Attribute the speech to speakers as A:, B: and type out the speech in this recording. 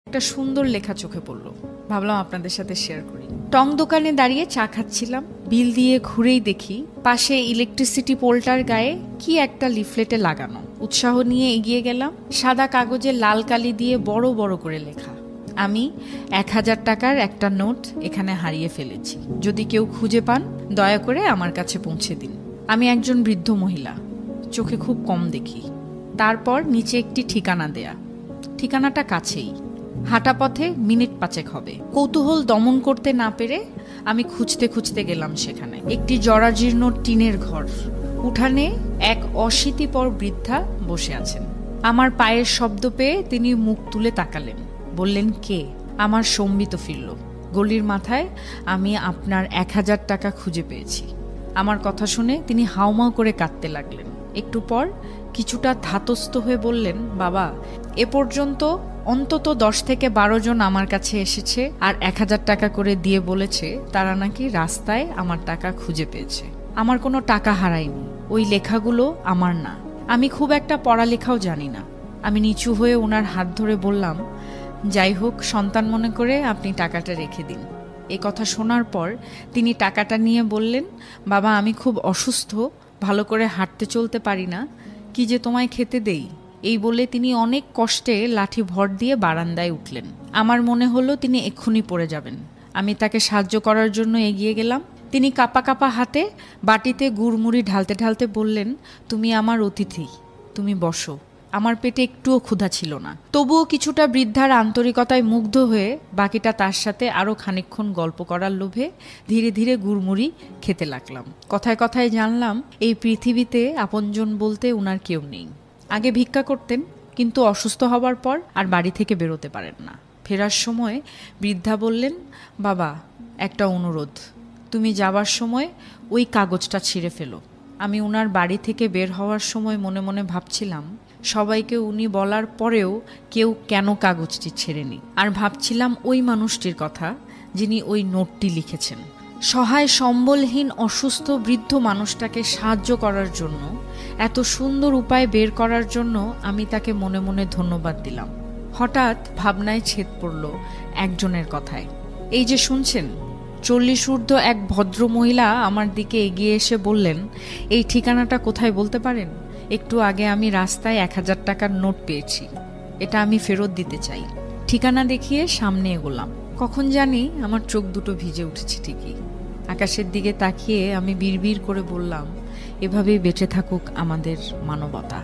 A: একটা সুন্দর লেখা চোখে পড়লো, ভাবলাম আপনাদের সাথে শেয়ার করি। টং দোকানে দাঁড়িয়ে চা খাচ্ছিলাম, বিল দিয়ে ঘুরেই দেখি পাশে ইলেকট্রিসিটি পোলটার গায়ে কি একটা লিফলেটে লাগানো। উৎসাহ নিয়ে এগিয়ে গেলাম। সাদা কাগজে লাল কালি দিয়ে বড় বড় করে লেখা, আমি 1000 টাকার একটা নোট এখানে হারিয়ে ফেলেছি, যদি কেউ খুঁজে পান দয়া করে আমার কাছে পৌঁছে দিন। আমি একজন বৃদ্ধ মহিলা, চোখে খুব কম দেখি। তারপর নিচে একটি ঠিকানা দেয়া, ঠিকানাটা কাছেই, হাঁটা পথে মিনিট 5 হবে। কৌতূহল দমন করতে না পেরে আমি খুঁজতে খুঁজতে গেলাম সেখানে। একটি জরাজীর্ণ টিনের ঘর, উঠানে এক অশীতিপর বৃদ্ধা বসে আছেন। আমার পায়ের শব্দ পেয়ে তিনি মুখ তুলে তাকালেন, বললেন কে? আমার সম্বিত ফিরল। গলির মাথায় আমি আপনার 1000 টাকা খুঁজে পেয়েছি। আমার কথা শুনে তিনি হাউমাউ করে কাঁদতে লাগলেন। একটু পর কিছুটা ধাতস্থ হয়ে বললেন, বাবা, এ পর্যন্ত অন্তত 10 থেকে 12 জন আমার কাছে এসেছে আর 1000 টাকা করে দিয়ে বলেছে তারা নাকি রাস্তায় আমার টাকা খুঁজে পেয়েছে। আমার কোনো টাকা হারায়নি, ওই লেখাগুলো আমার না। আমি খুব একটা পড়ালেখাও জানি না। আমি নিচু হয়ে ওনার হাত ধরে বললাম, যাই হোক, সন্তান মনে করে আপনি টাকাটা রেখে দিন। এই কথা শোনার পর তিনি টাকাটা নিয়ে বললেন, বাবা, আমি খুব অসুস্থ, ভালো করে হাঁটতে চলতে পারি না, কি যে তোমায় খেতে দেই। এই বলে তিনি অনেক কষ্টে লাঠি ভর দিয়ে বারান্দায় উঠলেন। আমার মনে হলো তিনি এক্ষুনি পড়ে যাবেন। আমি তাকে সাহায্য করার জন্য এগিয়ে গেলাম। তিনি কাঁপা কাঁপা হাতে বাটিতে গুড়মুড়ি ঢালতে ঢালতে বললেন, তুমি আমার অতিথি, তুমি বসো। আমার পেটে একটুও ক্ষুধা ছিল না, তবুও কিছুটা বৃদ্ধার আন্তরিকতায় মুগ্ধ হয়ে বাকিটা তার সাথে আরও খানিকক্ষণ গল্প করার লোভে ধীরে ধীরে গুড়মুড়ি খেতে লাগলাম। কথায় কথায় জানলাম এই পৃথিবীতে আপনজন বলতে উনার কেউ নেই। আগে ভিক্ষা করতেন, কিন্তু অসুস্থ হবার পর আর বাড়ি থেকে বেরোতে পারেন না। ফেরার সময় বৃদ্ধা বললেন, বাবা, একটা অনুরোধ, তুমি যাবার সময় ওই কাগজটা ছিঁড়ে ফেলো। আমি উনার বাড়ি থেকে বের হওয়ার সময় মনে মনে ভাবছিলাম, সবাইকে উনি বলার পরেও কেউ কেন কাগজটি ছেড়েনি। আর ভাবছিলাম ওই মানুষটির কথা যিনি ওই নোটটি লিখেছেন। সহায় সম্বলহীন অসুস্থ বৃদ্ধ মানুষটাকে সাহায্য করার জন্য, এত সুন্দর উপায় বের করার জন্য আমি তাকে মনে মনে ধন্যবাদ দিলাম। হঠাৎ ভাবনায় ছেদ পড়ল একজনের কথায়। এই যে শুনছেন, 40 ঊর্ধ্ব এক ভদ্র মহিলা আমার দিকে এগিয়ে এসে বললেন, এই ঠিকানাটা কোথায় বলতে পারেন? একটু আগে আমি রাস্তায় 1000 টাকার নোট পেয়েছি, এটা আমি ফেরত দিতে চাই। ঠিকানা দেখিয়ে সামনে এগোলাম। কখন জানি আমার চোখ দুটো ভিজে উঠেছে ঠিকই। আকাশের দিকে তাকিয়ে আমি বিড়বিড় করে বললাম, এভাবেই বেঁচে থাকুক আমাদের মানবতা।